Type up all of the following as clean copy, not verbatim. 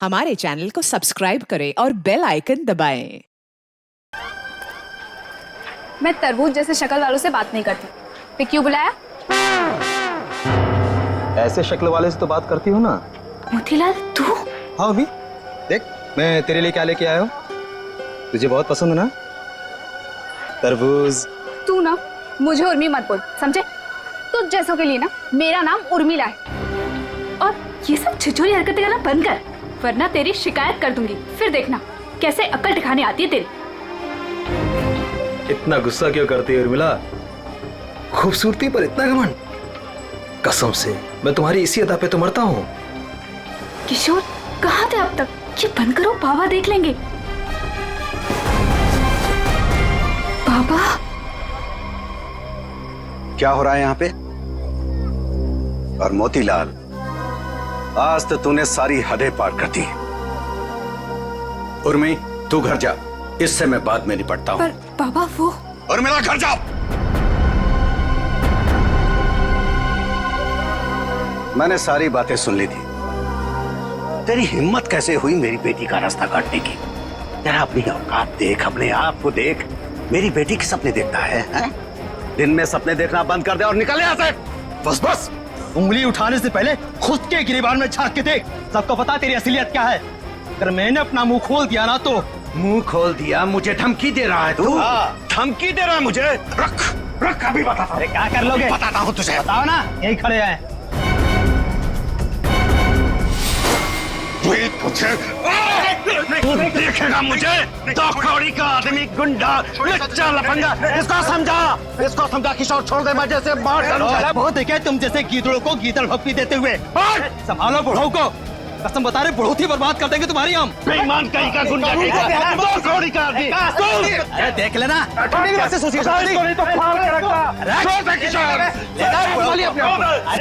हमारे चैनल को सब्सक्राइब करें और बेल आइकन दबाएं। मैं तरबूज जैसे शक्ल वालों से बात नहीं करती। फिर क्यों बुलाया? ऐसे शक्ल वाले से तो बात करती हो ना। मोतीलाल तू? हाँ अभी देख मैं तेरे लिए क्या लेके आया हूँ। तुझे बहुत पसंद है ना तरबूज। तू ना मुझे उर्मी मत बोल, समझे? तुझ जैसों के लिए ना मेरा नाम उर्मिला है। और ये सब छिछोरी हरकतें करना बंद कर, वरना तेरी शिकायत कर दूंगी। फिर देखना कैसे अक्ल ठिकाने आती है तेरी। इतना गुस्सा क्यों करती है उर्मिला? खूबसूरती पर इतना घमंड? कसम से मैं तुम्हारी इसी अदा पे तो मरता हूँ। किशोर कहाँ थे अब तक? ये बंद करो, बाबा देख लेंगे। बाबा क्या हो रहा है यहाँ पे? और मोतीलाल, आज तो तूने सारी हदें पार कर दी। उर्मी तू घर जा, इससे मैं बाद में निपटता हूँ। पर बाबा वो उर्मिला घर जा। मैंने सारी बातें सुन ली थी। तेरी हिम्मत कैसे हुई मेरी बेटी का रास्ता काटने की? तेरा अपनी औकात देख, अपने आप को देख। मेरी बेटी के सपने देखता है? दिन में सपने देखना बंद कर दे और निकल यहाँ से। बस बस, उंगली उठाने से पहले खुद के गिरेबान में झांक के देख। सबको पता तेरी असलियत क्या है। अगर मैंने अपना मुंह खोल दिया ना तो। मुंह खोल दिया? मुझे धमकी दे रहा है तू? धमकी दे रहा है मुझे? रख रख, अभी बताता हूँ। क्या कर लोगे? बताता हूँ तुझे। बताओ ना, यही खड़े हैं। तू देखेगा मुझे। दो कौड़ी का आदमी, गुंडा, लच्चा, लफंगा। इसको समझा किशोर, छोड़ दे, मैं जैसे मार डालूंगा। बहुत देखे तुम जैसे गीदड़ों को गीदड़ भक्ति देते हुए। संभालो बुढ़ऊ को, कसम बता रहे बहुत ही बर्बाद कर देंगे तुम्हारी हम। बेईमान कहीं का, गुंडा कहीं का, दो कौड़ी का आदमी। अरे देख लेना।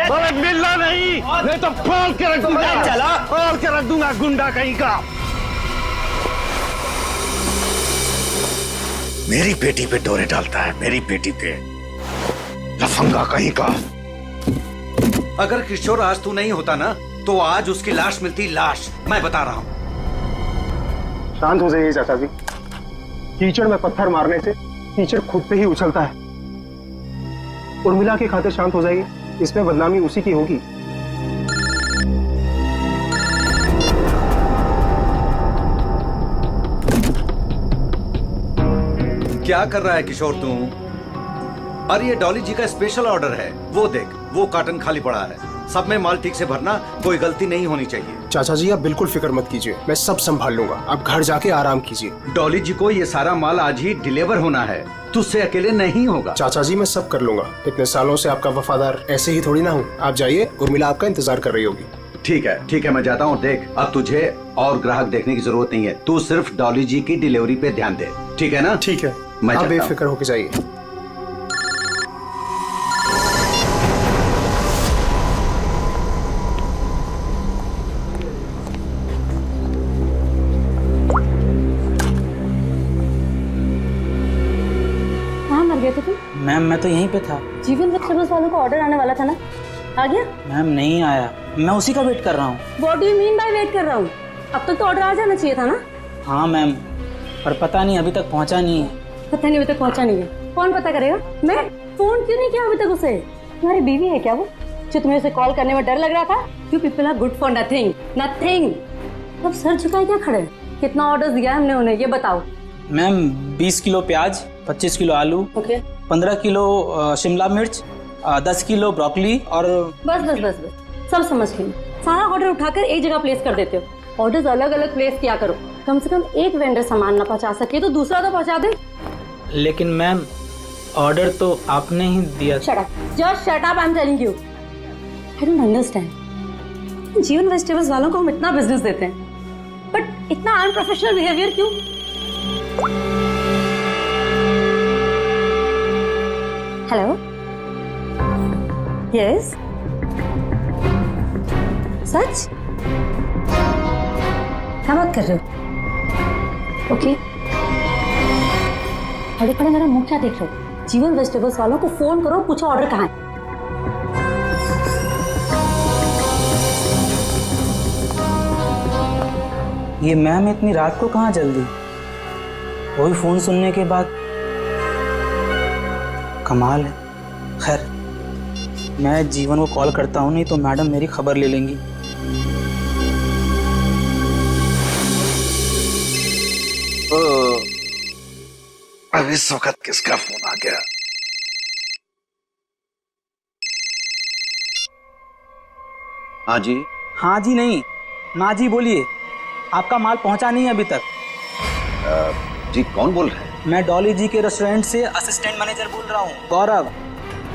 अरे मिलना नहीं, नहीं तो फाड़ के रख दूंगा। चला फाड़ के रख दूंगा, गुंडा कहीं का। मेरी बेटी पे डोरे डालता है, मेरी बेटी पे। लफंगा कहीं का। अगर किशोर आज तू नहीं होता ना तो आज उसकी लाश मिलती, लाश। मैं बता रहा हूं। शांत हो जाइए चाचा जी। कीचड़ में पत्थर मारने से कीचड़ खुद पे ही उछलता है। उर्मिला की खातिर शांत हो जाइए, इसमें बदनामी उसी की होगी। क्या कर रहा है किशोर तू? अरे ये डॉली जी का स्पेशल ऑर्डर है। वो देख, वो कार्टन खाली पड़ा है। सब में माल ठीक से भरना, कोई गलती नहीं होनी चाहिए। चाचा जी आप बिल्कुल फिक्र मत कीजिए, मैं सब संभाल लूंगा। आप घर जाके आराम कीजिए। डॉली जी को ये सारा माल आज ही डिलीवर होना है, तुझसे अकेले नहीं होगा। चाचा जी मैं सब कर लूंगा। इतने सालों से आपका वफादार ऐसे ही थोड़ी ना हूँ। आप जाइए, उर्मिला आपका इंतजार कर रही होगी। ठीक है मैं जाता हूँ। देख, अब तुझे और ग्राहक देखने की जरूरत नहीं है। तू सिर्फ डॉली जी की डिलीवरी पे ध्यान दे, ठीक है ना? ठीक है, मैं आप जाता हूं। बेफिक्र होके जाइए। कहाँ मर गए थे तुम? मैम मैं तो यहीं पे था। जीवन वेजिटेबल्स वालों को ऑर्डर आने वाला था ना, आ गया? मैम नहीं आया, मैं उसी का वेट कर रहा हूँ। What do you mean by weight कर रहा हूँ? अब तक तो ऑर्डर आ जाना चाहिए था ना। हाँ मैम, पर पता नहीं अभी तक पहुँचा नहीं है। पता नहीं अभी तक पहुँचा नहीं है। कौन पता करेगा? मैं फोन क्यों नहीं किया अभी तक उसे? तुम्हारी बीवी है क्या वो, जो तुम्हें उसे कॉल करने में डर लग रहा था? You people are good for nothing nothing. अब सर झुकाए क्या खड़े? कितना ऑर्डर दिया हमने उन्हें, ये बताओ। मैम 20 किलो प्याज, 25 किलो आलू, ओके 15 किलो शिमला मिर्च, 10 किलो ब्रोकली और बस बस बस बस सब समझ गई। सारा ऑर्डर उठाकर एक जगह प्लेस कर देते हो। ऑर्डर्स अलग अलग प्लेस किया करो। कम से कम एक वेंडर सामान ना पहुंचा सके तो दूसरा तो पहुंचा दे। लेकिन मैम ऑर्डर तो आपने ही दिया। Shut up, just shut up, I am telling you. I don't understand. जीवन वेजिटेबल्स वालों को हम इतना बिजनेस देते हैं, बट इतना अनप्रोफेशनल बिहेवियर क्यों? हेलो, यस, सच? क्या बात कर रहे हो? ओके, खड़े खड़े मेरा मुंह क्या देख रहे हो? जीवन वेजिटेबल्स वालों को फोन करो, पूछो ऑर्डर कहाँ है। ये मैम इतनी रात को कहाँ जल्दी? वही फोन सुनने के बाद कमाल है। खैर, मैं जीवन को कॉल करता हूँ, नहीं तो मैडम मेरी खबर ले लेंगी। अब इस वक्त किसका फोन आ गया? हाँ जी। हाँ जी नहीं, ना जी बोलिए। आपका माल पहुंचा नहीं है अभी तक। जी कौन बोल रहे हैं? मैं डॉली जी के रेस्टोरेंट से असिस्टेंट मैनेजर बोल रहा हूँ, गौरव।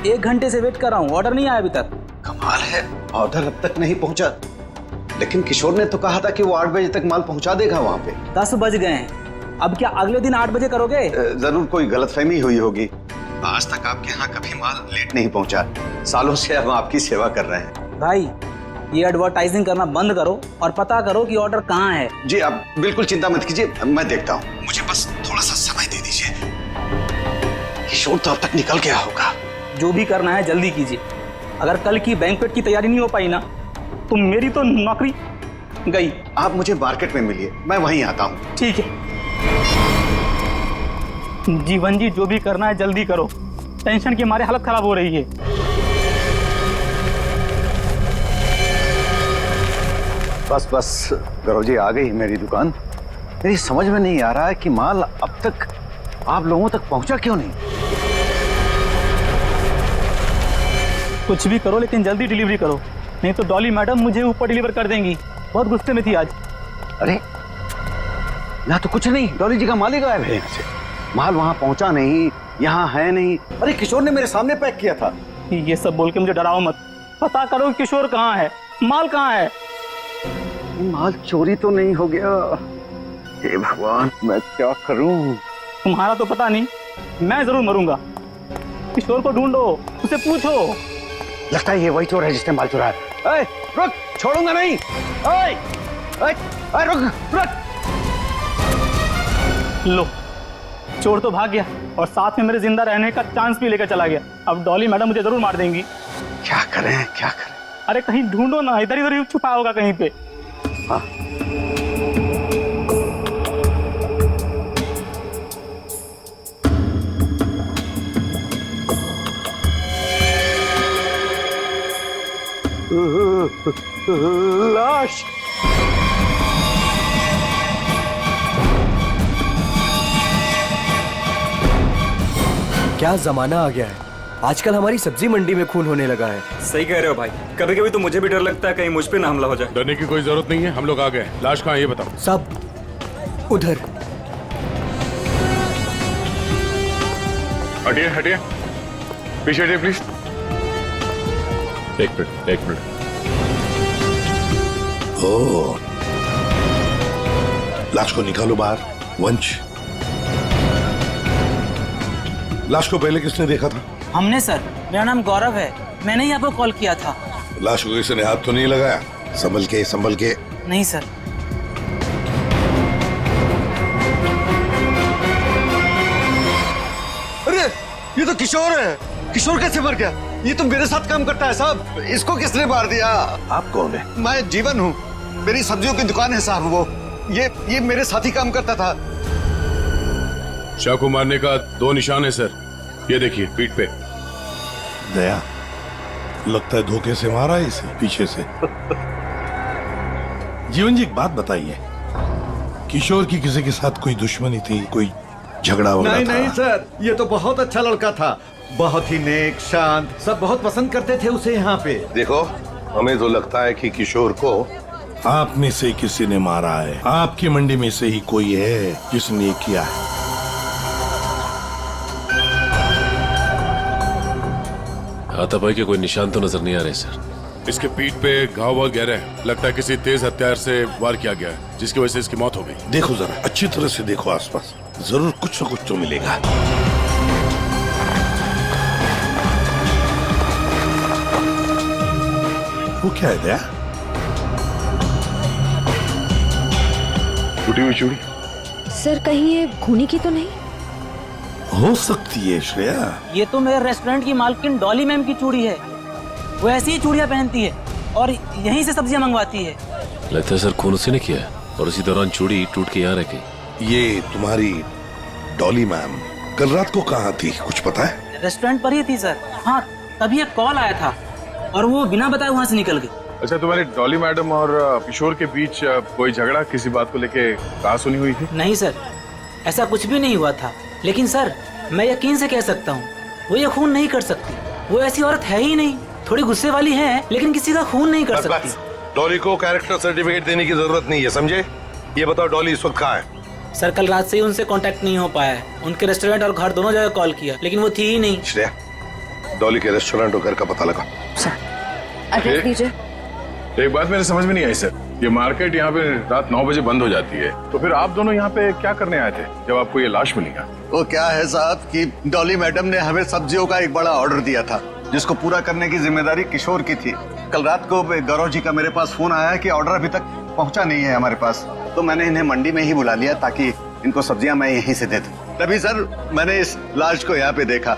1 घंटे से वेट कर रहा हूँ, ऑर्डर नहीं आया अभी तक। कमाल है, ऑर्डर अब तक नहीं पहुंचा। लेकिन किशोर ने तो कहा था कि वो 8 बजे तक माल पहुंचा देगा वहाँ पे। 10 बज गए हैं, अब क्या अगले दिन 8 बजे करोगे? जरूर कोई गलतफहमी हुई होगी। आज तक आपके यहाँ कभी माल लेट नहीं पहुंचा। सालों से हम आपकी सेवा कर रहे हैं। भाई, ये एडवर्टाइजिंग करना बंद करो और पता करो कि ऑर्डर कहाँ है। जी आप बिल्कुल चिंता मत कीजिए, मैं देखता हूँ। मुझे बस थोड़ा सा समय दे दीजिए। किशोर तो अब तक निकल गया होगा। जो भी करना है जल्दी कीजिए। अगर कल की बैंक्वेट की तैयारी नहीं हो पाई ना, तो मेरी तो नौकरी गई। आप मुझे मार्केट में मिलिए, मैं वहीं आता हूँ। ठीक है जीवन जी, जो भी करना है जल्दी करो। टेंशन की मारे हालत खराब हो रही है। बस बस गौरव जी, आ गई मेरी दुकान। मेरी समझ में नहीं आ रहा है कि माल अब तक आप लोगों तक पहुंचा क्यों नहीं। कुछ भी करो लेकिन जल्दी डिलीवरी करो, नहीं तो डॉली मैडम मुझे ऊपर डिलीवर कर देंगी। बहुत गुस्से में थी आज। अरे यहाँ तो कुछ नहीं, डॉली जी का माल ही गायब है यहाँ से। माल वहां पहुंचा नहीं, यहाँ है नहीं। अरे किशोर ने मेरे सामने पैक किया था। ये सब बोल के मुझे डराओ मत। पता करो किशोर कहाँ है, माल कहाँ है। माल चोरी तो नहीं हो गया? हे भगवान, मैं क्या करूं? तुम्हारा तो पता नहीं, मैं जरूर मरूंगा। किशोर को ढूंढो, उसे पूछो। लगता है ये वही चोर है जिसने माल चुराया। रुक, छोड़ूंगा नहीं। रुक रुक। लो, चोर तो भाग गया और साथ में मेरे जिंदा रहने का चांस भी लेकर चला गया। अब डॉली मैडम मुझे जरूर मार देंगी। क्या करें क्या करें? अरे कहीं ढूंढो ना, इधर इधर छुपा होगा कहीं पे। हाँ। लाश। क्या जमाना आ गया है, आजकल हमारी सब्जी मंडी में खून होने लगा है। सही कह रहे हो भाई, कभी कभी तो मुझे भी डर लगता है कहीं मुझ पे ना हमला हो जाए। डरने की कोई जरूरत नहीं है, हम लोग आ गए। लाश कहाँ है ये बताओ। सब उधर। हटिए हटिए, पीछे हटिए प्लीज। एक मिनट। ओह, लाश को निकालो बाहर। वंश, लाश को पहले किसने देखा था? हमने सर, मेरा नाम गौरव है, मैंने ही आपको कॉल किया था। लाश को किसी ने हाथ तो नहीं लगाया? संभल के। नहीं सर। अरे ये तो किशोर है। किशोर कैसे मर गया? ये तो मेरे साथ काम करता है साहब। इसको किसने मार दिया? आप कौन है? मैं जीवन हूँ, मेरी सब्जियों की दुकान है साहब। वो ये मेरे साथ ही काम करता था। शाह को मारने का 2 निशान है सर, ये देखिए पीठ पे। दया, लगता है धोखे से मारा है इसे पीछे से। जीवन जी एक बात बताइए, किशोर की किसी के साथ कोई दुश्मनी थी, कोई झगड़ा वगैरह? नहीं सर, ये तो बहुत अच्छा लड़का था, बहुत ही नेक, शांत, सब बहुत पसंद करते थे उसे यहाँ पे। देखो, हमें तो लगता है कि किशोर को आप में से किसी ने मारा है। आपकी मंडी में से ही कोई है जिसने किया है। हाथापाई के कोई निशान तो नजर नहीं आ रहे सर। इसके पीठ पे घाव बहुत गहरे हैं, लगता है किसी तेज हथियार से वार किया गया है, जिसकी वजह से इसकी मौत हो गई। देखो जरा, अच्छी तरह से देखो आसपास, जरूर कुछ न कुछ तो मिलेगा। वो क्या है दया? टूटी हुई चूड़ी। सर कहीं ये खूनी की तो नहीं? हो सकती है श्रेया। ये तो मेरे रेस्टोरेंट की मालकिन डॉली मैम की चूड़ी है। वो ऐसी ही चूड़ियां पहनती है और यहीं से सब्जियां मंगवाती है। लगता है सर खून उसी ने किया है। और उसी दौरान चूड़ी टूट के यहाँ रह गई। ये तुम्हारी डॉली मैम कल रात को कहाँ थी, कुछ पता है? रेस्टोरेंट पर ही थी सर। हाँ, तभी एक कॉल आया था और वो बिना बताए वहाँ से निकल गई। अच्छा, तुम्हारी डॉली मैडम और किशोर के बीच कोई झगड़ा किसी बात को लेके कहा सुनी हुई थी? नहीं सर, ऐसा कुछ भी नहीं हुआ था। लेकिन सर, मैं यकीन से कह सकता हूँ वो ये खून नहीं कर सकती। वो ऐसी औरत है ही नहीं। थोड़ी गुस्से वाली है लेकिन किसी का खून नहीं कर सकती। डॉली को कैरेक्टर सर्टिफिकेट देने की जरूरत नहीं है, समझे? ये बताओ डॉली इस वक्त कहाँ है? सर, कल रात से ही उनसे कांटेक्ट नहीं हो पाया है। उनके रेस्टोरेंट और घर दोनों जगह कॉल किया लेकिन वो थी ही नहीं। श्रेया, डॉली के रेस्टोरेंट और घर का पता लगा। एड्रेस दीजिए। एक बात मेरे समझ में नहीं आई सर, ये मार्केट यहाँ पे रात 9 बजे बंद हो जाती है, तो फिर आप दोनों यहाँ पे क्या करने आए थे जब आपको ये लाश मिली? वो क्या है साहब कि डॉली मैडम ने हमें सब्जियों का एक बड़ा ऑर्डर दिया था जिसको पूरा करने की जिम्मेदारी किशोर की थी। कल रात को गौरव जी का मेरे पास फोन आया कि ऑर्डर अभी तक पहुंचा नहीं है हमारे पास, तो मैंने इन्हें मंडी में ही बुला लिया ताकि इनको सब्जियां मैं यहीं से दे दूं। तभी सर मैंने इस लाश को यहाँ पे देखा।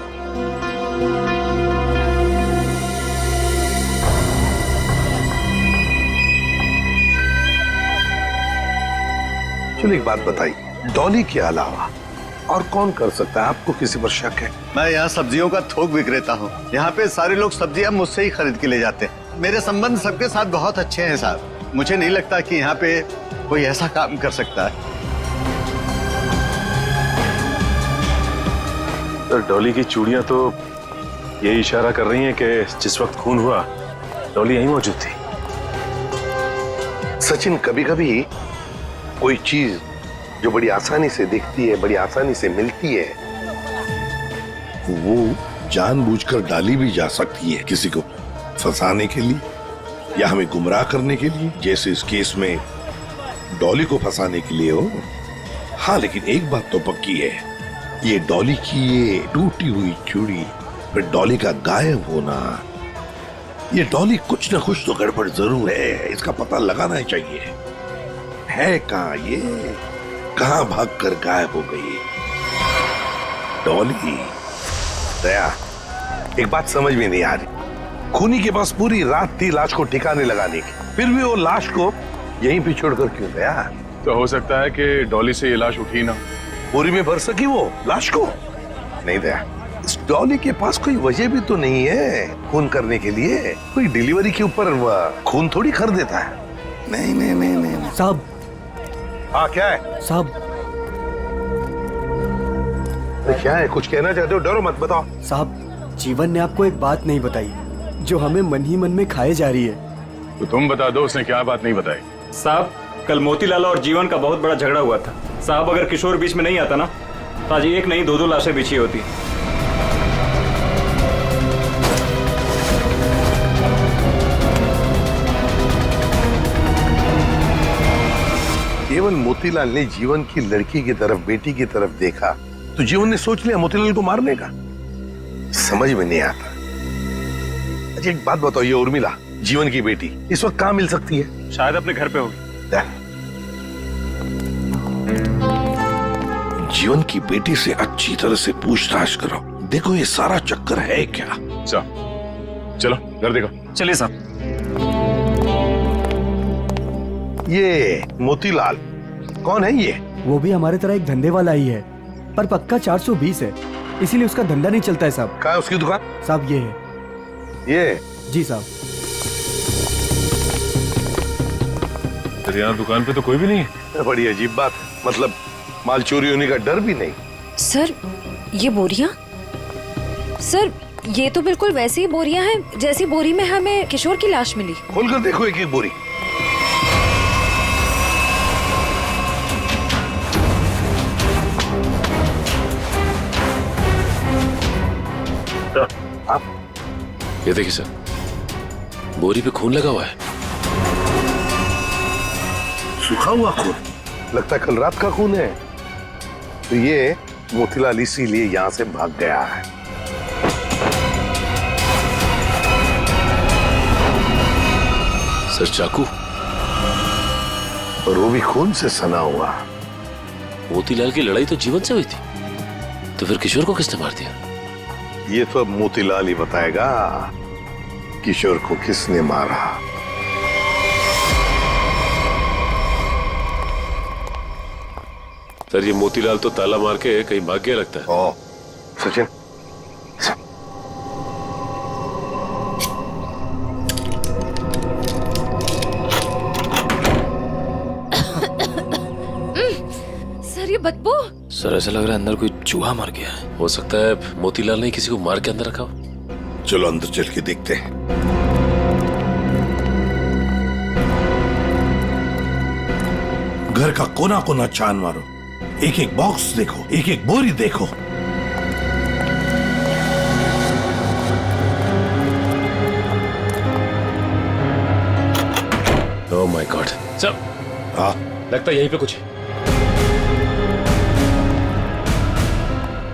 चलो एक बात बताइए, डॉली के अलावा और कौन कर सकता है? आपको किसी पर शक है? मैं यहाँ सब्जियों का थोक विक्रेता हूँ। यहाँ पे सारे लोग सब्जियां मुझसे ही खरीद के ले जाते हैं। मेरे संबंध सबके साथ बहुत अच्छे हैं साहब। मुझे नहीं लगता कि यहाँ पे कोई ऐसा काम कर सकता है। तो डॉली की चूड़ियां तो यही इशारा कर रही हैं कि जिस वक्त खून हुआ डॉली यहीं मौजूद थी। सचिन, कभी कभी कोई चीज जो बड़ी आसानी से दिखती है, बड़ी आसानी से मिलती है, वो जानबूझकर डाली भी जा सकती है किसी को फंसाने के लिए या हमें गुमराह करने के लिए, जैसे इस केस में डॉली को फंसाने के लिए हो। हाँ, लेकिन एक बात तो पक्की है, ये डॉली की ये टूटी हुई चूड़ी, फिर डॉली का गायब होना, ये डॉली कुछ ना कुछ तो गड़बड़ जरूर है। इसका पता लगाना चाहिए। है कहाँ ये, कहाँ भागकर गायब हो गई डॉली? दया, एक बात समझ में नहीं आ रही, खूनी के पास पूरी रात थी लाश को ठिकाने लगाने की, फिर भी वो लाश को यहीं पे छोड़कर क्यों गया? तो हो सकता है कि डॉली से ये लाश उठी ना, बोरी में भर सकी वो लाश को। नहीं दया, इस डॉली के पास कोई वजह भी तो नहीं है खून करने के लिए। कोई डिलीवरी के ऊपर खून थोड़ी कर देता है। नहीं नहीं नहीं नहीं साहब। हाँ, क्या है साहब? क्या है, कुछ कहना चाहते हो? डरो मत, बताओ। साहब, जीवन ने आपको एक बात नहीं बताई जो हमें मन ही मन में खाए जा रही है। तो तुम बता दो उसने क्या बात नहीं बताई। साहब, कल मोतीलाल और जीवन का बहुत बड़ा झगड़ा हुआ था। साहब, अगर किशोर बीच में नहीं आता ना तो आज एक नहीं दो लाशें बिछी होती। केवल मोतीलाल ने जीवन की लड़की की तरफ, बेटी की तरफ देखा तो जीवन ने सोच लिया मोतीलाल को मारने का। समझ में नहीं आता। अच्छा एक बात बताओ, ये उर्मिला जीवन की बेटी इस वक्त कहाँ मिल सकती है? शायद अपने घर पे होगी। जीवन की बेटी से अच्छी तरह से पूछताछ करो, देखो ये सारा चक्कर है क्या। चलो घर देखो। चलिए साहब। ये मोतीलाल कौन है ये? वो भी हमारे तरह एक धंधे वाला ही है, पर पक्का 420 है, इसीलिए उसका धंधा नहीं चलता है साहब। कहाँ है उसकी दुकान? साहब ये है। ये? जी साहब। तेरे यहाँ दुकान पे तो कोई भी नहीं है? बड़ी अजीब बात है, मतलब माल चोरी होने का डर भी नहीं। सर, ये बोरियां? सर, ये तो बिल्कुल वैसी ही बोरियां हैं जैसी बोरी में हमें किशोर की लाश मिली। खोलकर देखो एक एक बोरी। आप ये देखिए सर, बोरी पे खून लगा हुआ है। सूखा हुआ खून? लगता है कल रात का खून है। तो ये मोतीलाल इसीलिए यहाँ से भाग गया है। सर चाकू, और वो भी खून से सना हुआ। मोतीलाल की लड़ाई तो जीवन से हुई थी, तो फिर किशोर को किसने मार दिया? ये तो अब मोतीलाल ही बताएगा किशोर को किसने मारा। सर ये मोतीलाल तो ताला मार के कहीं भाग गया लगता है। ओ सचिन, सर ये बदबू। सर ऐसा लग रहा है अंदर कोई चूहा मर गया है। हो सकता है मोतीलाल ने किसी को मार के अंदर रखा हो। चलो अंदर चल के देखते हैं। घर का कोना कोना छान मारो, एक एक बॉक्स देखो, एक एक बोरी देखो। Oh my God. सर हाँ लगता है यहीं पे कुछ है।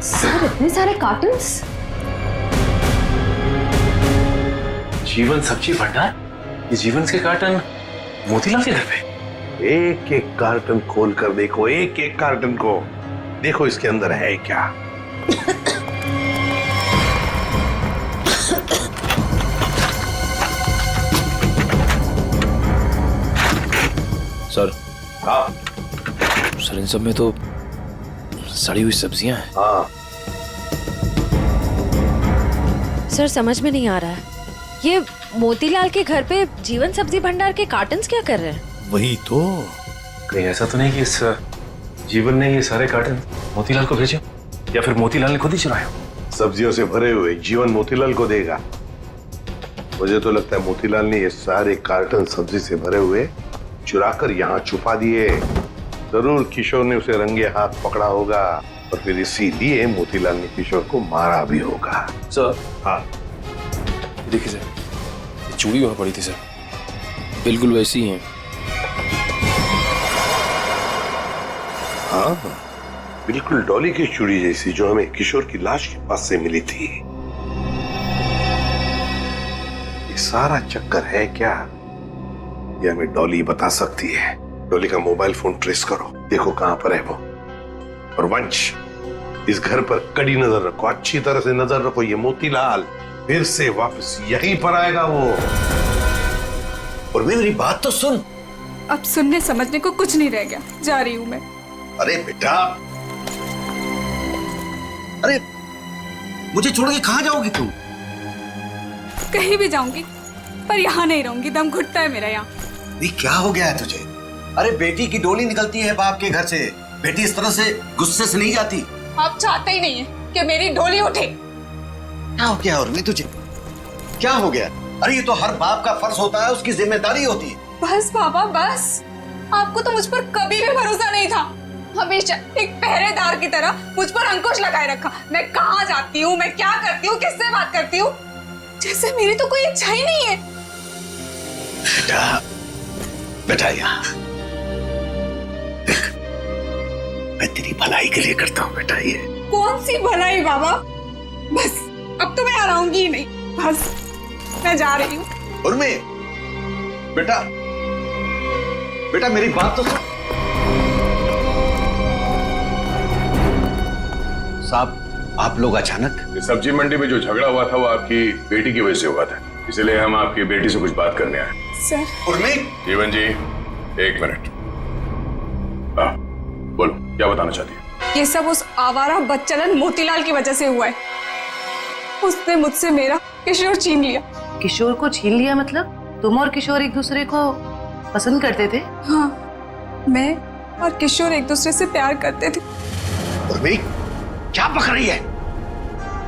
सर इतने सारे कार्टन्स। जीवन सब्जी भंडार, ये जीवन के कार्टन मोतीलाल के घर पे। एक एक कार्टन खोल कर देखो, एक एक कार्टन को देखो, इसके अंदर है क्या। सर हाँ सर इन सब में तो सड़ी हुई सब्जियां हैं। हाँ सर समझ में नहीं आ रहा है, ये मोतीलाल के घर पे जीवन सब्जी भंडार के कार्टन्स क्या कर रहे हैं? वही तो। कहीं ऐसा तो नहीं कि इस जीवन ने ये सारे कार्टन मोतीलाल को भेजे, या फिर मोतीलाल ने खुद ही चुराया? सब्जियों से भरे हुए जीवन मोतीलाल को देगा। मुझे तो लगता है मोतीलाल ने ये सारे कार्टन सब्जी से भरे हुए चुराकर यहाँ छुपा दिए। जरूर किशोर ने उसे रंगे हाथ पकड़ा होगा और फिर इसीलिए मोतीलाल ने किशोर को मारा भी होगा। सर हाँ देखिए सर, ये चूड़ी वहां पड़ी थी सर, बिल्कुल वैसी ही है। हाँ बिल्कुल डॉली की चूड़ी जैसी जो हमें किशोर की लाश के पास से मिली थी। ये सारा चक्कर है क्या, ये हमें डॉली बता सकती है। डॉली का मोबाइल फोन ट्रेस करो, देखो कहां पर है वो। और वंश, इस घर पर कड़ी नजर रखो, अच्छी तरह से नजर रखो। ये मोतीलाल फिर से वापस यहीं पर आएगा वो। और मेरी बात तो सुन। अब सुनने समझने को कुछ नहीं रह गया, जा रही हूँ मैं। अरे बेटा, अरे मुझे छोड़ के कहां जाओगी तुम? कहीं भी जाऊंगी पर यहाँ नहीं रहूंगी, दम घुटता है मेरा यहाँ। ये क्या हो गया है तुझे? अरे बेटी की डोली निकलती है बाप के घर से, बेटी इस तरह से गुस्से से नहीं जाती। आप चाहते ही नहीं है कि मेरी डोली उठे। क्या हो गया उर्मी तुझे? क्या हो गया? अरे ये तो हर बाप का फर्ज होता है, उसकी जिम्मेदारी होती है। बस बाबा बस, आपको तो मुझ पर कभी भी भरोसा नहीं था। हमेशा एक पहरेदार की तरह मुझ पर अंकुश लगाए रखा। मैं कहाँ जाती हूँ, मैं क्या करती हूँ, किससे बात करती हूँ, जैसे मेरी तो कोई इच्छा ही नहीं है। बेटा बेटा यहाँ देख, मैं तेरी भलाई के लिए करता हूँ बेटा। ये कौन सी भलाई बाबा, बस अब तो मैं आऊंगी ही नहीं, बस मैं जा रही हूँ। उर्मी बेटा, बेटा मेरी बात तो सुन। साहब आप लोग अचानक? सब्जी मंडी में जो झगड़ा हुआ था वो आपकी बेटी की वजह से हुआ था, इसलिए हम आपकी बेटी से कुछ बात करने आए। सर। उर्मी। जीवन जी एक मिनट, बोलो क्या बताना चाहती है? ये सब उस आवारा बच्चलन मोतीलाल की वजह से हुआ है। उसने मुझसे मेरा किशोर छीन लिया। किशोर को छीन लिया मतलब? तुम और किशोर एक दूसरे को पसंद करते थे? हाँ, मैं और किशोर एक दूसरे से प्यार करते थे। उर्मी क्या पक रही है?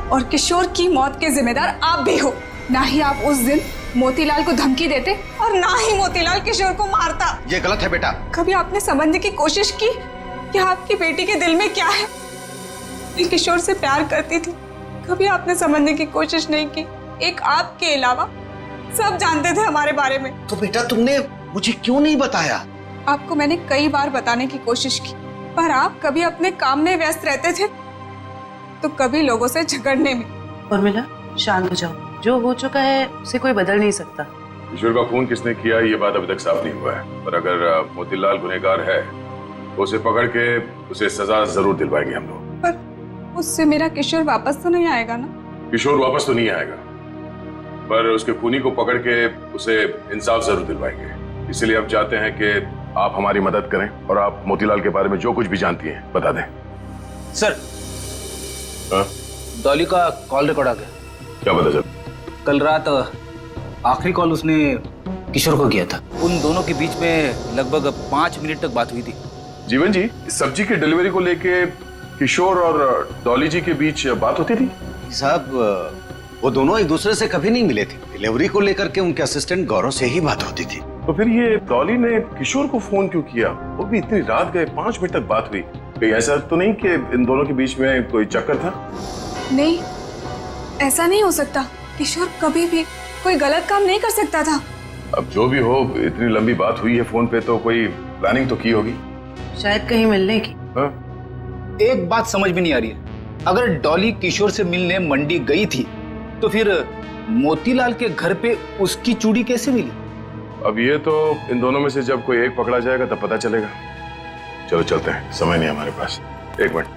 और किशोर की मौत के जिम्मेदार आप भी हो। ना ही आप उस दिन मोतीलाल को धमकी देते और ना ही मोतीलाल किशोर को मारता। ये गलत है बेटा। कभी आपने समझने की कोशिश की कि आपकी बेटी के दिल में क्या है? मैं किशोर से प्यार करती थी, कभी आपने समझने की कोशिश नहीं की। एक आपके अलावा सब जानते थे हमारे बारे में। तो बेटा तुमने मुझे क्यों नहीं बताया? आपको मैंने कई बार बताने की कोशिश की, पर आप कभी अपने काम में व्यस्त रहते थे तो कभी लोगों से झगड़ने में। उर्मिला शांत हो जाओ, जो हो चुका है उसे कोई बदल नहीं सकता। किशोर का खून किसने किया ये बात अभी तक साफ नहीं हुआ है, पर अगर मोतीलाल गुनहगार है तो उसे पकड़ के उसे सजा जरूर दिलवाएंगे हम लोग। पर उससे मेरा किशोर वापस तो नहीं आएगा ना? किशोर वापस तो नहीं आएगा, पर उसके खूनी को पकड़ के उसे इंसाफ जरूर दिलवाएंगे। इसलिए हम चाहते हैं कि आप हमारी मदद करें और आप मोतीलाल के बारे में जो कुछ भी जानती हैं बता दें। सर, डॉली का कॉल रिकॉर्ड आ गया। क्या पता चल? कल रात आखिरी कॉल उसने किशोर को किया था। उन दोनों के बीच में लगभग 5 मिनट तक बात हुई थी। जीवन जी, सब्जी की डिलीवरी को लेके किशोर और डॉली जी के बीच बात होती थी? साहब, वो दोनों एक दूसरे से कभी नहीं मिले थे। डिलीवरी को लेकर के उनके असिस्टेंट गौरव से ही बात होती थी। तो फिर ये डॉली ने किशोर को फोन क्यों किया? वो भी इतनी रात गए, 5 मिनट तक बात हुई। कहीं ऐसा तो नहीं कि इन दोनों के बीच में कोई चक्कर था? नहीं, ऐसा नहीं हो सकता। किशोर कभी भी कोई गलत काम नहीं कर सकता था। अब जो भी हो, इतनी लंबी बात हुई है फोन पे तो कोई प्लानिंग तो की होगी। शायद कहीं मिलने की। हाँ? एक बात समझ में नहीं आ रही है, अगर डॉली किशोर से मिलने मंडी गई थी तो फिर मोतीलाल के घर पे उसकी चूड़ी कैसे मिली? अब ये तो इन दोनों में से जब कोई एक पकड़ा जाएगा तब पता चलेगा। चलो चलते हैं, समय नहीं हमारे पास। एक मिनट,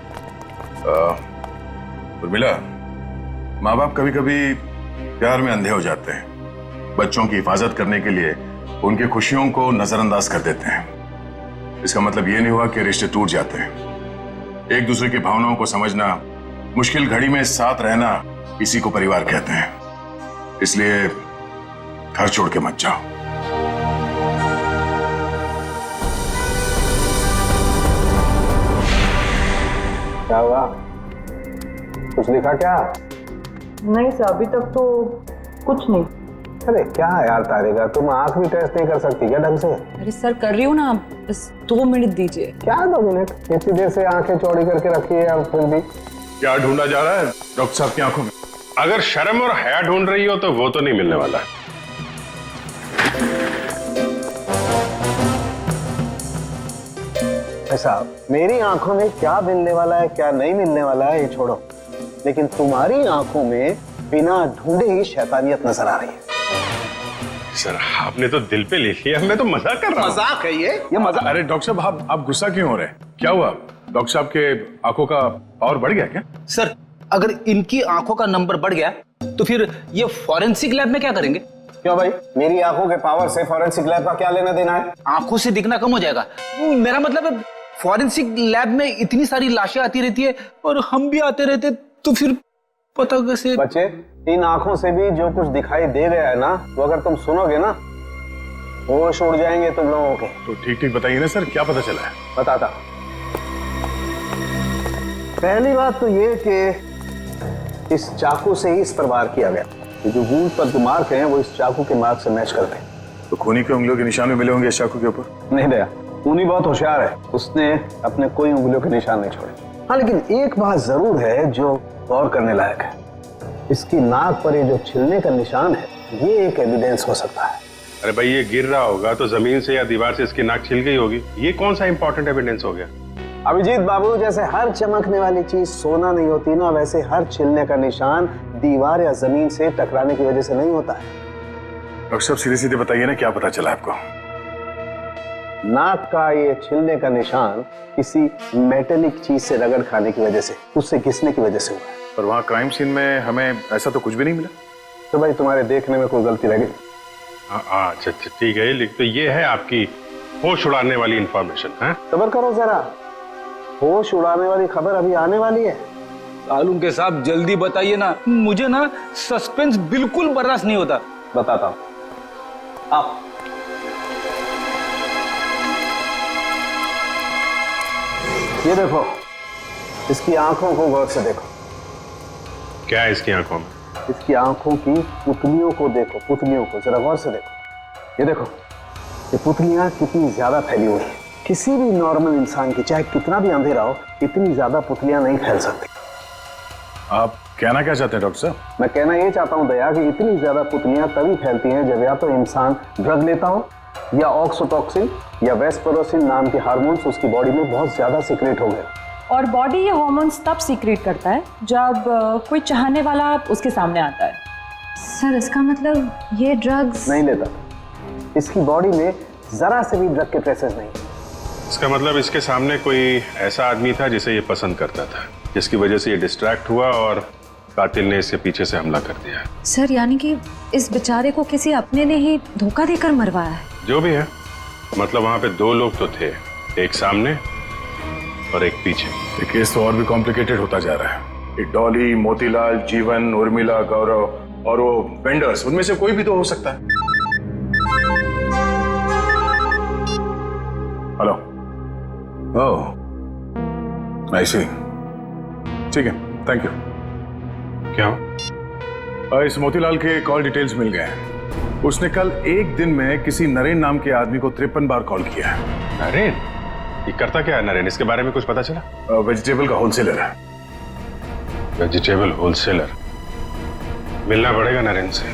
उर्मिला, माँ बाप कभी कभी प्यार में अंधे हो जाते हैं। बच्चों की हिफाजत करने के लिए उनकी खुशियों को नजरअंदाज कर देते हैं। इसका मतलब ये नहीं हुआ कि रिश्ते टूट जाते हैं। एक दूसरे की भावनाओं को समझना, मुश्किल घड़ी में साथ रहना, इसी को परिवार कहते हैं। इसलिए घर छोड़ के मत जाओ। क्या हुआ? कुछ दिखा क्या? नहीं सर, अभी तक तो कुछ नहीं। अरे क्या यार तारिका, तुम आंख भी टेस्ट नहीं कर सकती क्या ढंग से? अरे सर कर रही हूँ ना, बस 2 मिनट दीजिए। क्या 2 मिनट? इतनी देर से आंखें चौड़ी करके रखी है, अब फिर भी क्या ढूंढा जा रहा है डॉक्टर साहब की आंखों में? अगर शर्म और हया ढूंढ रही हो तो वो तो नहीं मिलने वाला। ऐसा मेरी आंखों में क्या मिलने वाला है, क्या नहीं मिलने वाला है, ये छोड़ो। लेकिन तुम्हारी आंखों में बिना ढूंढे ही शैतानियत नजर आ रही है। सर, आपने तो दिल पे ले लिया, मैं तो मजाक कर रहा हूँ। मजाक है ये मजाक। अरे डॉक्टर साहब, आप गुस्सा क्यों हो रहे हैं? क्या हुआ? डॉक्टर साहब के आंखों का पावर बढ़ गया क्या? सर, अगर इनकी आंखों का नंबर बढ़ गया तो फिर ये फॉरेंसिक लैब में क्या करेंगे? क्यों भाई, मेरी आंखों के पावर से फॉरेंसिक लैब का क्या लेना देना है? आंखों से दिखना कम हो जाएगा। मेरा मतलब है, फॉरेंसिक लैब में इतनी सारी लाशें आती रहती है और हम भी आते रहते, तो फिर पता कैसे? बच्चे, इन आंखों से भी जो कुछ दिखाई दे रहा है ना, वो अगर तुम सुनोगे ना, होश उड़ जाएंगे तुम लोगों के। तो ठीक ठीक बताइए ना सर, क्या पता चला है? बताता। पहली बात तो ये कि इस चाकू से ही इस पर वार किया गया। ये जो वूंड पर जो मार्क हैं वो इस चाकू के मार्क से मैच करते हैं। तो खूनी के उंगलियों के निशान भी मिले होंगे इस चाकू के ऊपर? नहीं दया, खूनी बहुत होशियार है, उसने अपने कोई उंगलियों के निशान नहीं छोड़े। हाँ, लेकिन एक बात जरूर है जो गौर करने लायक है। इसकी नाक पर ये जो छिलने का निशान है, ये एक एविडेंस हो सकता है। अरे भाई, ये गिर रहा होगा तो जमीन से या दीवार से इसकी नाक छिल गई होगी। ये कौन सा इंपॉर्टेंट एविडेंस हो गया? अभिजीत बाबू, जैसे हर चमकने वाली चीज सोना नहीं होती ना, वैसे हर छिलने का निशान दीवार या जमीन से टकराने की वजह से नहीं होता है। डॉक्टर साहब सीधे सीधे बताइए ना, क्या पता चला आपको? नाक का ये छिलने का निशान किसी मेटेलिक चीज से रगड़ खाने की वजह से, उससे घिसने की वजह से हुआ है। पर वहाँ क्राइम सीन में हमें ऐसा तो कुछ भी नहीं मिला। तो भाई, तुम्हारे देखने में कोई गलती रह गई? अच्छा ठीक है, तो ये है आपकी होश उड़ाने वाली इंफॉर्मेशन है? सब्र करो जरा, होश उड़ाने वाली खबर अभी आने वाली है। सालून के साहब जल्दी बताइए ना, मुझे ना सस्पेंस बिल्कुल बर्दाश्त नहीं होता। बताता हूं, आप ये देखो, इसकी आंखों को गौर से देखो। क्या है इसकी आंखों में? इसकी आंखों की पुतलियों को देखो, पुतलियों को जरा गौर से देखो। ये देखो, ये पुतलियां कितनी ज्यादा फैली हुई हैं। किसी भी नॉर्मल इंसान की, चाहे कितना भी अंधेरा हो, इतनी ज्यादा पुतलियां नहीं फैल सकती। आप कहना क्या चाहते हैं डॉक्टर साहब? मैं कहना ये चाहता हूं दया कि इतनी ज्यादा पुतलियां तभी फैलती हैं जब या तो इंसान ड्रग लेता हो, या ऑक्सीटोसिन या वेस्परोसिन नाम के हार्मोन्स उसकी बॉडी में बहुत ज्यादा सीक्रेट हो गए। और बॉडी ये हार्मोन्स तब सीक्रेट करता है जब कोई चाहने वाला उसके सामने आता है। सर, इसका मतलब ये ड्रग्स नहीं लेता। इसकी बॉडी में जरा से भी ड्रग के ट्रेसेस नहीं। इसका मतलब इसके सामने कोई ऐसा आदमी था जिसे ये पसंद करता था, जिसकी वजह से ये डिस्ट्रैक्ट हुआ और कातिल ने इसके पीछे से हमला कर दिया। सर, यानी कि इस बेचारे को किसी अपने ने ही धोखा देकर मरवाया है। जो भी है, मतलब वहां पे दो लोग तो थे, एक सामने और एक पीछे। ये केस तो और भी कॉम्प्लिकेटेड होता जा रहा है। ये डॉली, मोतीलाल, जीवन, उर्मिला, गौरव और वो वेंडर्स, उनमें से कोई भी तो हो सकता है। हेलो, ओह आई सी, ठीक है, थैंक यू। क्या? इस मोतीलाल के कॉल डिटेल्स मिल गए हैं। उसने कल एक दिन में किसी नरेन नाम के आदमी को 53 बार कॉल किया है। नरेन? ये करता क्या है नरेन? इसके बारे में कुछ पता चला? वेजिटेबल का होलसेलर है। Vegetable wholesaler? मिलना पड़ेगा नरेन से।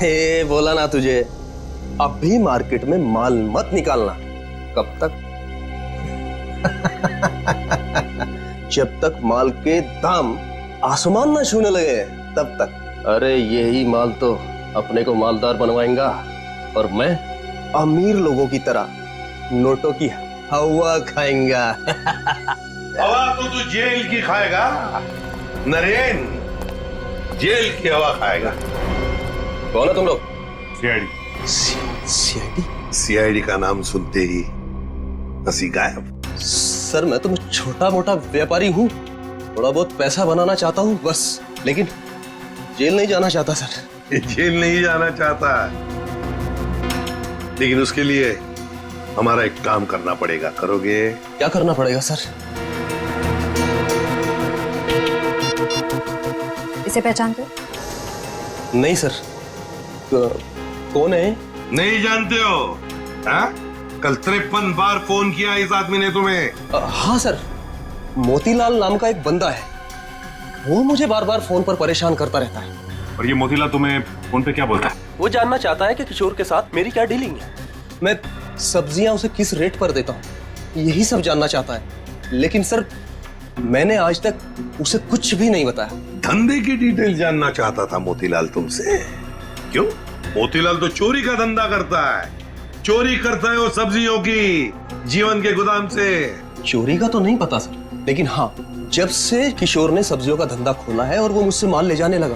हे बोला ना तुझे, अब भी मार्केट में माल मत निकालना। कब तक? जब तक माल के दाम आसमान ना छूने लगे तब तक। अरे यही माल तो अपने को मालदार बनवाएगा और मैं अमीर लोगों की तरह नोटों की हवा खाएंगा। हवा तो तू जेल की खाएगा नरेन, जेल की हवा खाएगा। कौन है तुम लोग? सीआईडी। सीआईडी? सीआईडी का नाम सुनते ही हंसी गायब। सर मैं तो छोटा मोटा व्यापारी हूँ, थोड़ा बहुत पैसा बनाना चाहता हूँ बस, लेकिन जेल नहीं जाना चाहता सर। जेल नहीं जाना चाहता, लेकिन उसके लिए हमारा एक काम करना पड़ेगा। करोगे? क्या करना पड़ेगा सर? इसे पहचानते हो? नहीं सर। कौन है? नहीं जानते हो? हाँ? कल 53 बार फोन किया इस आदमी ने तुम्हें। हाँ सर, मोतीलाल नाम का एक बंदा है, वो मुझे बार बार फोन पर परेशान करता रहता है। और ये मोतीलाल तुम्हें फोन पे क्या बोलता है? वो जानना चाहता है कि किशोर के साथ मेरी क्या डीलिंग है, मैं सब्जियां उसे किस रेट पर देता हूँ, यही सब जानना चाहता है। लेकिन सर मैंने आज तक उसे कुछ भी नहीं बताया। धंधे की डिटेल जानना चाहता था मोतीलाल तुमसे? क्यों? मोतीलाल तो चोरी का धंधा करता है, चोरी करता है वो सब्जियों की जीवन के गोदाम से। चोरी का तो नहीं पता सर, लेकिन हाँ जब से किशोर ने सब्जियों का धंधा खोला है और वो मुझसे माल ले जाने लगा,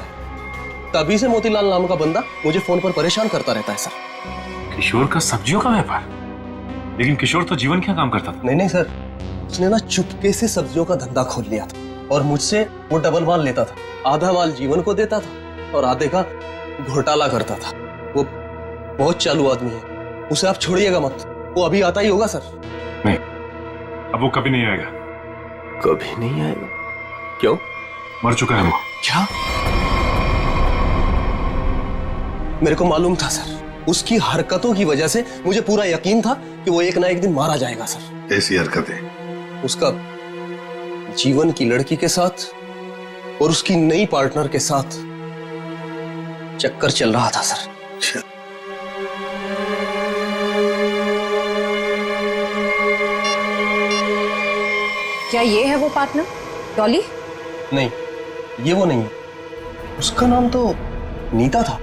तभी से मोतीलाल नाम का बंदा मुझे फोन पर परेशान करता रहता है सर। किशोर का सब्जियों का व्यापार? लेकिन किशोर तो जीवन क्या काम करता था? नहीं सर, उसने ना चुपके से सब्जियों का धंधा खोल लिया था और मुझसे वो डबल माल लेता था। आधा माल जीवन को देता था और आधे का घोटाला करता था। वो बहुत चालू आदमी है, उसे आप छोड़िएगा मत, वो अभी आता ही होगा सर। नहीं, अब वो कभी नहीं आएगा। कभी नहीं आएगा? क्यों? मर चुका है वो। क्या? मेरे को मालूम था सर, उसकी हरकतों की वजह से मुझे पूरा यकीन था कि वो एक ना एक दिन मारा जाएगा सर। ऐसी हरकतें? उसका जीवन की लड़की के साथ और उसकी नई पार्टनर के साथ चक्कर चल रहा था सर। क्या ये है वो पार्टनर, डॉली? नहीं, ये वो नहीं है। उसका नाम तो नीता था।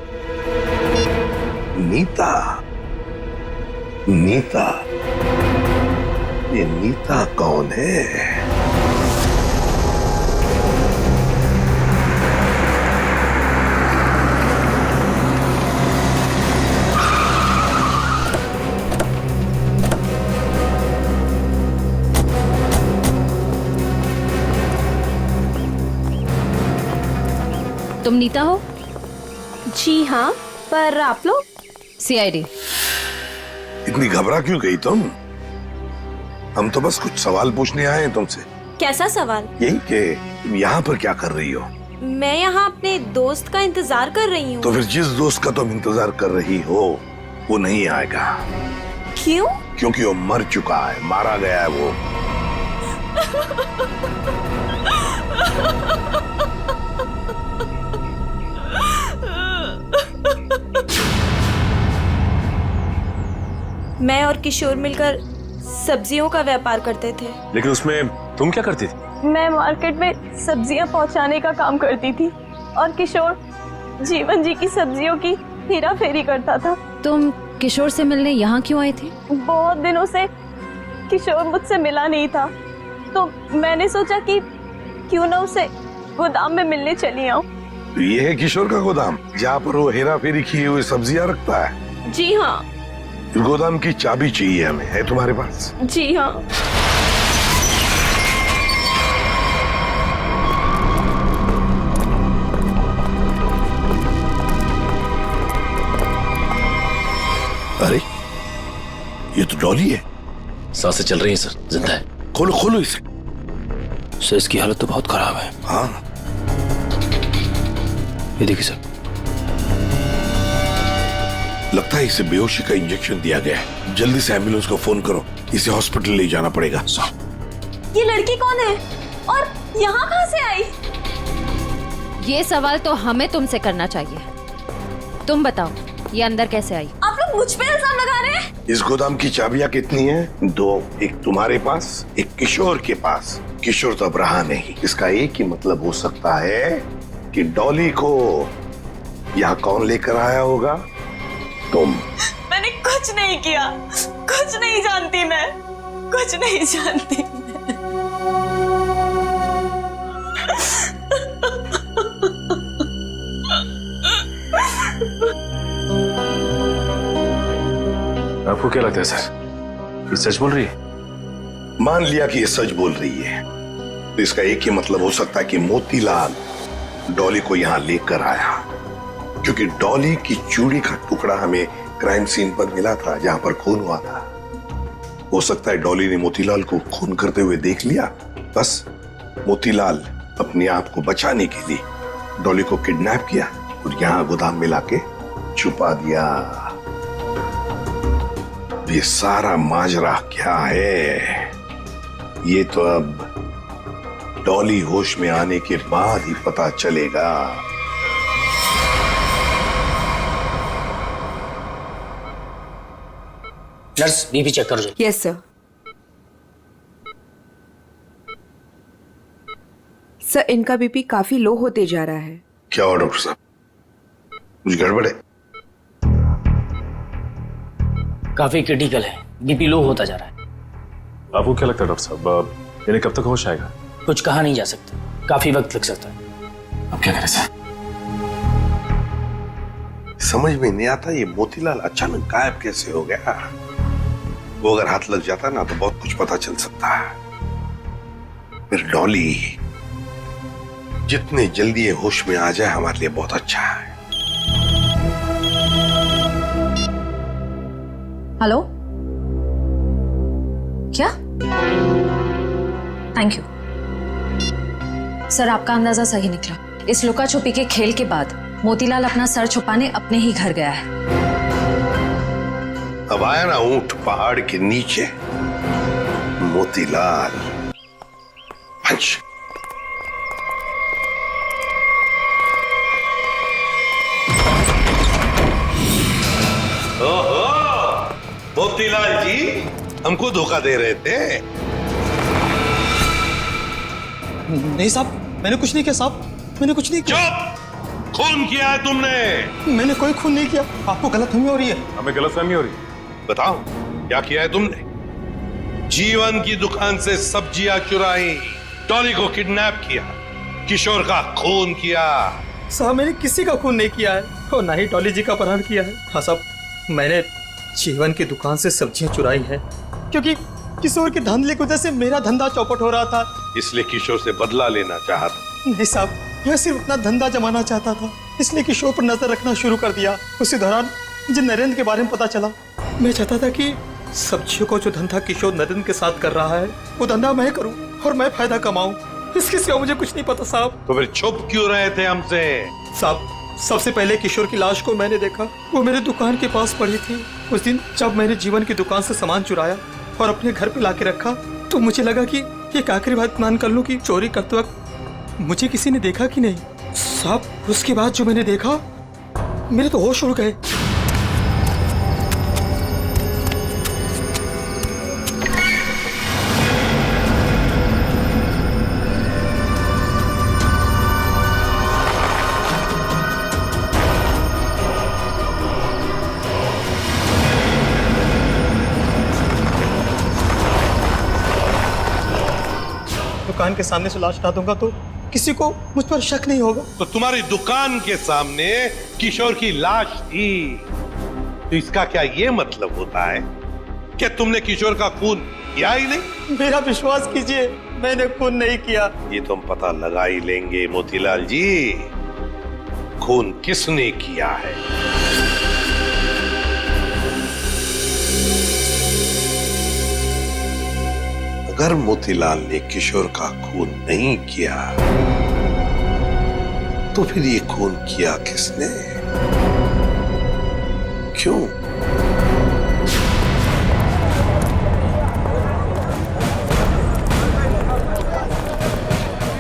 नीता? नीता? ये नीता कौन है? तुम नीता हो? जी हाँ, पर आप लोग? सीआईडी। इतनी घबरा क्यों गई तुम? हम तो बस कुछ सवाल पूछने आए हैं तुमसे। कैसा सवाल? यही कि तुम यहाँ पर क्या कर रही हो? मैं यहाँ अपने दोस्त का इंतजार कर रही हूँ। तो फिर जिस दोस्त का तुम इंतजार कर रही हो वो नहीं आएगा। क्यों? क्योंकि वो मर चुका है, मारा गया है वो। मैं और किशोर मिलकर सब्जियों का व्यापार करते थे। लेकिन उसमें तुम क्या करती थी? मैं मार्केट में सब्जियां पहुंचाने का काम करती थी और किशोर जीवन जी की सब्जियों की हेरा फेरी करता था। तुम किशोर से मिलने यहाँ क्यों आई थी? बहुत दिनों से किशोर मुझसे मिला नहीं था, तो मैंने सोचा कि क्यों ना उसे गोदाम में मिलने चली आऊं। तो ये है किशोर का गोदाम, जहाँ पर वो हेरा फेरी किए हुए सब्जियां रखता है? जी हाँ, इस गोदाम की चाबी चाहिए हमें, है तुम्हारे पास? जी हाँ। अरे ये तो डॉली है। सांसें चल रही हैं सर, जिंदा है। खोलो खोलो इसे। सर इसकी हालत तो बहुत खराब है। हाँ ये देखिए सर, लगता है इसे बेहोशी का इंजेक्शन दिया गया है। जल्दी से एम्बुलेंस को फोन करो, इसे हॉस्पिटल ले जाना पड़ेगा। ये लड़की कौन है और यहाँ कहाँ से आई? ये सवाल तो हमें तुमसे करना चाहिए। तुम बताओ, ये अंदर कैसे आई? आप लोग मुझ पे इल्जाम लगा रहे हैं? इस गोदाम की चाबियां कितनी हैं? 2, एक तुम्हारे पास, एक किशोर के पास। किशोर तो अब रहा नहीं। इसका एक ही मतलब हो सकता है कि डॉली को यहाँ कौन लेकर आया होगा? तुम। मैंने कुछ नहीं किया, कुछ नहीं जानती मैं, कुछ नहीं जानती। आपको क्या लगता है सर, ये सच बोल रही है? मान लिया कि ये सच बोल रही है, तो इसका एक ही मतलब हो सकता है कि मोतीलाल डॉली को यहाँ लेकर आया, क्योंकि डॉली की चूड़ी का टुकड़ा हमें क्राइम सीन पर मिला था जहां पर खून हुआ था। हो सकता है डॉली ने मोतीलाल को खून करते हुए देख लिया। बस मोतीलाल अपने आप को बचाने के लिए डॉली को किडनैप किया और यहाँ गोदाम में लाके छुपा दिया। ये सारा माजरा क्या है, ये तो अब डॉली होश में आने के बाद ही पता चलेगा। नर्स बीपी चेक कर दो। Yes sir. सर इनका बीपी काफी लो होते जा रहा है। क्या हुआ डॉक्टर साहब, कुछ गड़बड़ है? काफी क्रिटिकल है, बीपी लो होता जा रहा है। आपको क्या लगता है डॉक्टर साहब, इन्हें कब तक होश आएगा? कुछ कहा नहीं जा सकता, काफी वक्त लग सकता है। अब क्या करें सर? समझ में नहीं आता ये मोतीलाल अचानक गायब कैसे हो गया। वो अगर हाथ लग जाता ना तो बहुत कुछ पता चल सकता है। फिर डॉली जितने जल्दी ये होश में आ जाए हमारे लिए बहुत अच्छा है। हेलो, क्या? थैंक यू सर, आपका अंदाजा सही निकला। इस लुका छुपी के खेल के बाद मोतीलाल अपना सर छुपाने अपने ही घर गया है। अब आया ना ऊंट पहाड़ के नीचे, मोतीलाल। पंच। ओहो, मोतीलाल जी हमको धोखा दे रहे थे। नहीं साहब, मैंने कुछ नहीं किया साहब, मैंने कुछ नहीं किया। चुप! खून किया है तुमने। मैंने कोई खून नहीं किया, आपको गलतफहमी हो रही है। हमें गलतफहमी हो रही है। बताओ क्या किया है तुमने? जीवन की दुकान से सब्जियां चुराई, डॉली को किडनैप किया, किशोर का खून किया। साहब मैंने किसी का खून नहीं किया है और ना ही डॉली जी का अपहरण किया है। हाँ साहब, मैंने जीवन की दुकान से सब्जियां चुराई हैं क्योंकि किशोर के धंधे की वजह से मेरा धंधा चौपट हो रहा था, इसलिए किशोर से बदला लेना चाहता। नहीं साहब, मैं सिर्फ अपना धंधा जमाना चाहता था, इसलिए किशोर पर नजर रखना शुरू कर दिया। उसी दौरान मुझे नरेंद्र के बारे में पता चला। मैं चाहता था कि सब्जियों को जो धंधा किशोर नरेंद्र के साथ कर रहा है वो धंधा मैं करूं और मैं फायदा कमाऊं। इसके सिवा मुझे कुछ नहीं पता साहब। तो फिर छुप क्यों रहे थे हमसे? साहब सबसे पहले किशोर की लाश को मैंने देखा, वो मेरे दुकान के पास पड़ी थी। उस दिन जब मैंने जीवन की दुकान से सामान चुराया और अपने घर पे लाके रखा तो मुझे लगा कि ये आखिरी बात मान कर लूं कि चोरी करते वक्त मुझे किसी ने देखा कि नहीं। साहब उसके बाद जो मैंने देखा मेरे तो होश उड़ गए। दुकान के सामने से लाश हटा दूंगा तो किसी को मुझ पर शक नहीं होगा। तो तुम्हारी दुकान के सामने किशोर की लाश थी, तो इसका क्या ये मतलब होता है कि तुमने किशोर का खून किया ही नहीं? मेरा विश्वास कीजिए, मैंने खून नहीं किया। ये तो हम पता लगा ही लेंगे मोतीलाल जी, खून किसने किया है। अगर मोतीलाल ने किशोर का खून नहीं किया तो फिर ये खून किया किसने, क्यों?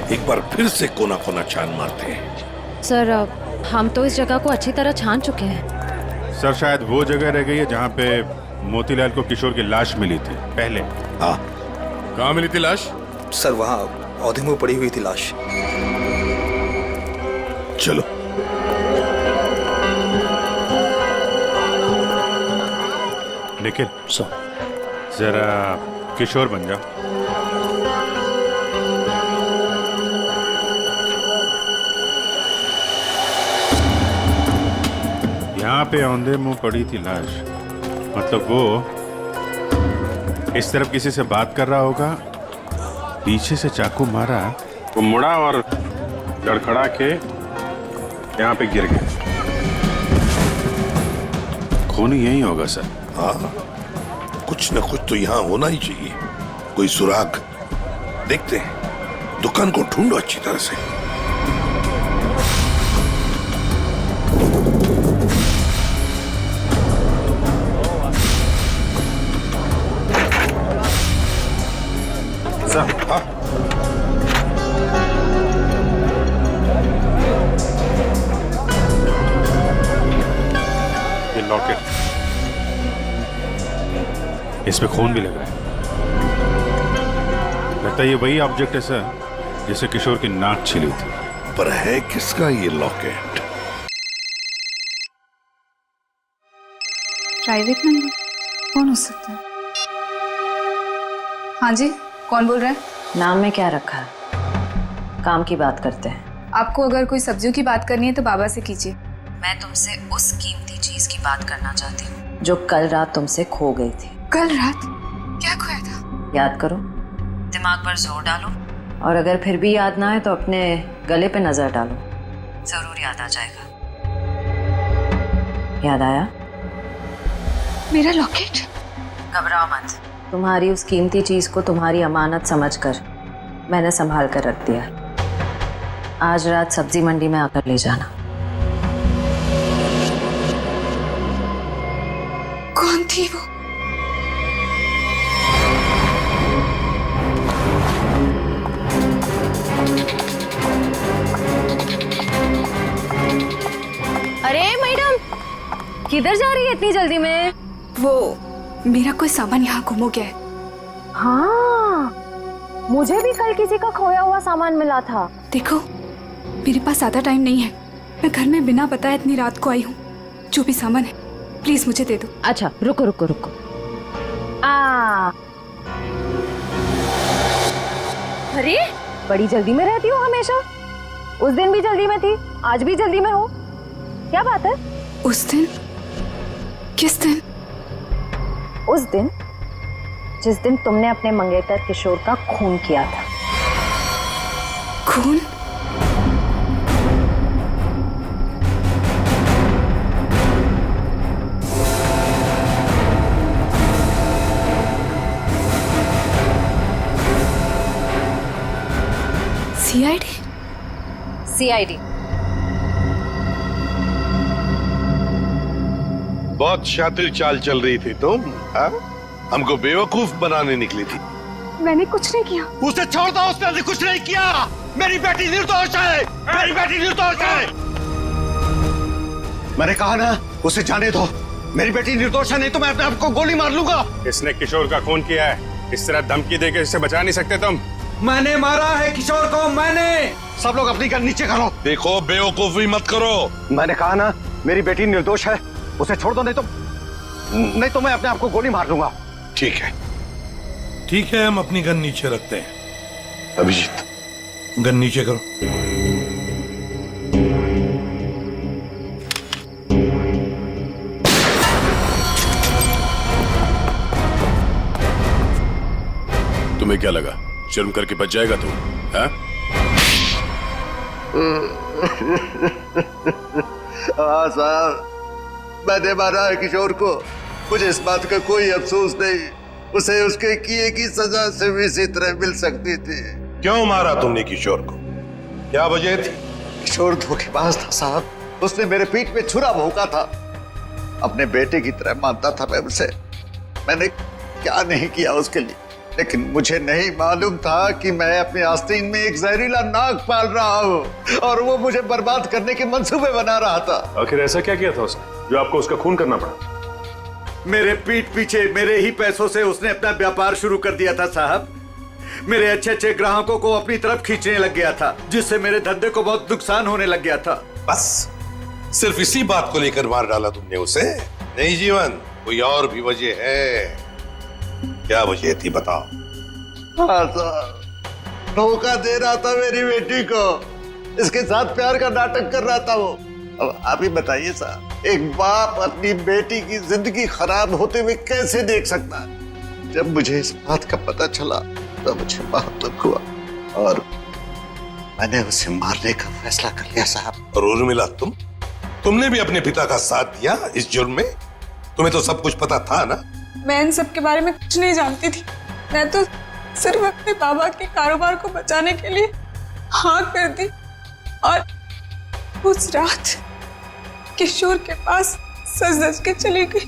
एक बार फिर से कोना कोना छान मारते हैं। सर हम तो इस जगह को अच्छी तरह छान चुके हैं। सर शायद वो जगह रह गई है जहाँ पे मोतीलाल को किशोर की लाश मिली थी पहले। हाँ, कहाँ मिली थी लाश? सर वहाँ पौधे में पड़ी हुई थी लाश। चलो। निखिल जरा किशोर बन जाओ। यहाँ पे औंधे मुंह पड़ी थी लाश, मतलब वो इस तरफ किसी से बात कर रहा होगा, पीछे से चाकू मारा, वो मुड़ा और लड़खड़ा के यहाँ पे गिर गया। खून यही होगा सर। हाँ, कुछ न कुछ तो यहाँ होना ही चाहिए, कोई सुराग। देखते हैं, दुकान को ढूंढो अच्छी तरह से। सर हाँ, ये लॉकेट, इसमें खून भी लग रहा है। लगता है ये वही ऑब्जेक्ट है सर जिसे किशोर की नाक छिली थी। पर है किसका ये लॉकेट? प्राइवेट नंबर कौन हो सकता है? हाँ जी, कौन बोल रहा है? नाम में क्या रखा है? काम की बात करते हैं। आपको अगर कोई सब्जियों की बात करनी है तो बाबा से कीजिए। मैं तुमसे उस कीमती चीज की बात करना चाहती हूँ जो कल रात तुमसे खो गई थी। कल रात क्या खोया था? याद करो, दिमाग पर जोर डालो, और अगर फिर भी याद ना आए तो अपने गले पे नजर डालो, जरूर याद आ जाएगा। याद आया? मेरा लॉकेट? घबराओ मत, तुम्हारी उस कीमती चीज को तुम्हारी अमानत समझकर मैंने संभाल कर रख दिया। आज रात सब्जी मंडी में आकर ले जाना। कौन थी वो? अरे मैडम, किधर जा रही है इतनी जल्दी में? वो मेरा कोई सामान यहाँ गुम हो गया है। हाँ, मुझे भी कल किसी का खोया हुआ सामान मिला था। देखो, मेरे पास ज़्यादा टाइम नहीं है, मैं घर में बिना बताए इतनी रात को आई हूँ। जो भी सामान है प्लीज मुझे दे दो। अच्छा रुको रुको रुको। अरे बड़ी जल्दी में रहती हो हमेशा। उस दिन भी जल्दी में थी, आज भी जल्दी में हो, क्या बात है? उस दिन? किस दिन? उस दिन जिस दिन तुमने अपने मंगेतर किशोर का खून किया था। खून? सीआईडी? सीआईडी। बहुत शातिर चाल चल रही थी तुम, हाँ? हमको बेवकूफ बनाने निकली थी। मैंने कुछ नहीं किया। उसे छोड़ दो, उसने कुछ नहीं किया। मेरी बेटी निर्दोष है, मेरी बेटी निर्दोष है। मैंने कहा ना, उसे जाने दो। मेरी बेटी निर्दोष है, नहीं तो मैं अपने आप को गोली मार लूंगा। इसने किशोर का खून किया है, इस तरह धमकी देके इससे बचा नहीं सकते तुम। मैंने मारा है किशोर को, मैंने। सब लोग अपनी गन नीचे करो। देखो, बेवकूफी मत करो। मैंने कहा ना, मेरी बेटी निर्दोष है, उसे छोड़ दो, नहीं तो मैं अपने आप को गोली मार लूंगा। ठीक है, ठीक है, हम अपनी गन नीचे रखते हैं। अभिजीत, गन नीचे करो। तुम्हें क्या लगा शर्म करके बच जाएगा तू? हाँ? हाँ साहब, मैंने मारा है किशोर को। मुझे इस बात का कोई अफसोस नहीं। उसे उसके किए की सजा से भी इसी तरह मिल सकती थी। क्यों मारा तुमने किशोर को? क्या वजह थी? किशोर धोखेबाज था साहब। उसने मेरे पीठ पे छुरा भोंका था। अपने बेटे की तरह मानता था मैं उसे। मैंने क्या नहीं किया उसके लिए, लेकिन मुझे नहीं मालूम था कि मैं अपने आस्तीन में एक जहरीला नाग पाल रहा हूँ और वो मुझे बर्बाद करने के मंसूबे बना रहा था। आखिर ऐसा क्या किया था उसने जो आपको उसका खून करना पड़ा? मेरे पीठ पीछे मेरे ही पैसों से उसने अपना व्यापार शुरू कर दिया था साहब। मेरे अच्छे अच्छे ग्राहकों को अपनी तरफ खींचने लग गया था, जिससे मेरे धंधे को बहुत नुकसान होने लग गया था। बस सिर्फ इसी बात को लेकर मार डाला तुमने उसे? नहीं जीवन, कोई और भी वजह है? क्या वजह थी बताओ? हाँ साहब, धोखा दे रहा था मेरी बेटी को। इसके साथ प्यार का नाटक कर रहा था वो। अब आप ही बताइए साहब, एक बाप अपनी बेटी की जिंदगी खराब होते हुए कैसे देख सकता है? जब मुझे इस बात का पता चला तो मुझे बहुत दुख हुआ और मैंने उसे मारने का फैसला कर लिया साहब। और उर्मिला, तुमने भी अपने पिता का साथ दिया इस जुर्म में? तुम्हें तो सब कुछ पता था ना? मैं इन सब के बारे में कुछ नहीं जानती थी। मैं तो सिर्फ अपने बाबा के कारोबार को बचाने के लिए हाँ कर दी और उस रात किशोर के पास सज-धज के चली गई।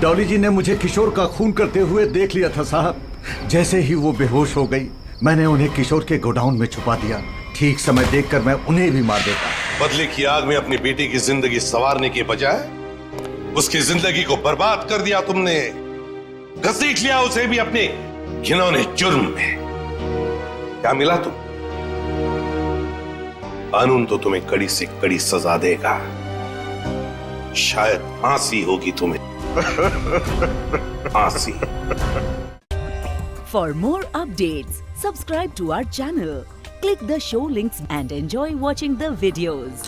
डॉली जी ने मुझे किशोर का खून करते हुए देख लिया था साहब। जैसे ही वो बेहोश हो गई, मैंने उन्हें किशोर के गोडाउन में छुपा दिया। ठीक समय देखकर मैं उन्हें भी मार देता। बदले की आग में अपनी बेटी की जिंदगी संवारने के बजाय उसकी जिंदगी को बर्बाद कर दिया तुमने। घसीट लिया उसे भी अपने घिनौने जुर्म में। क्या मिला तुम? कानून तो तुम्हें कड़ी से कड़ी सजा देगा। शायद फांसी होगी तुम्हें। फांसी। For more updates, subscribe to our channel, click the show links and enjoy watching the videos.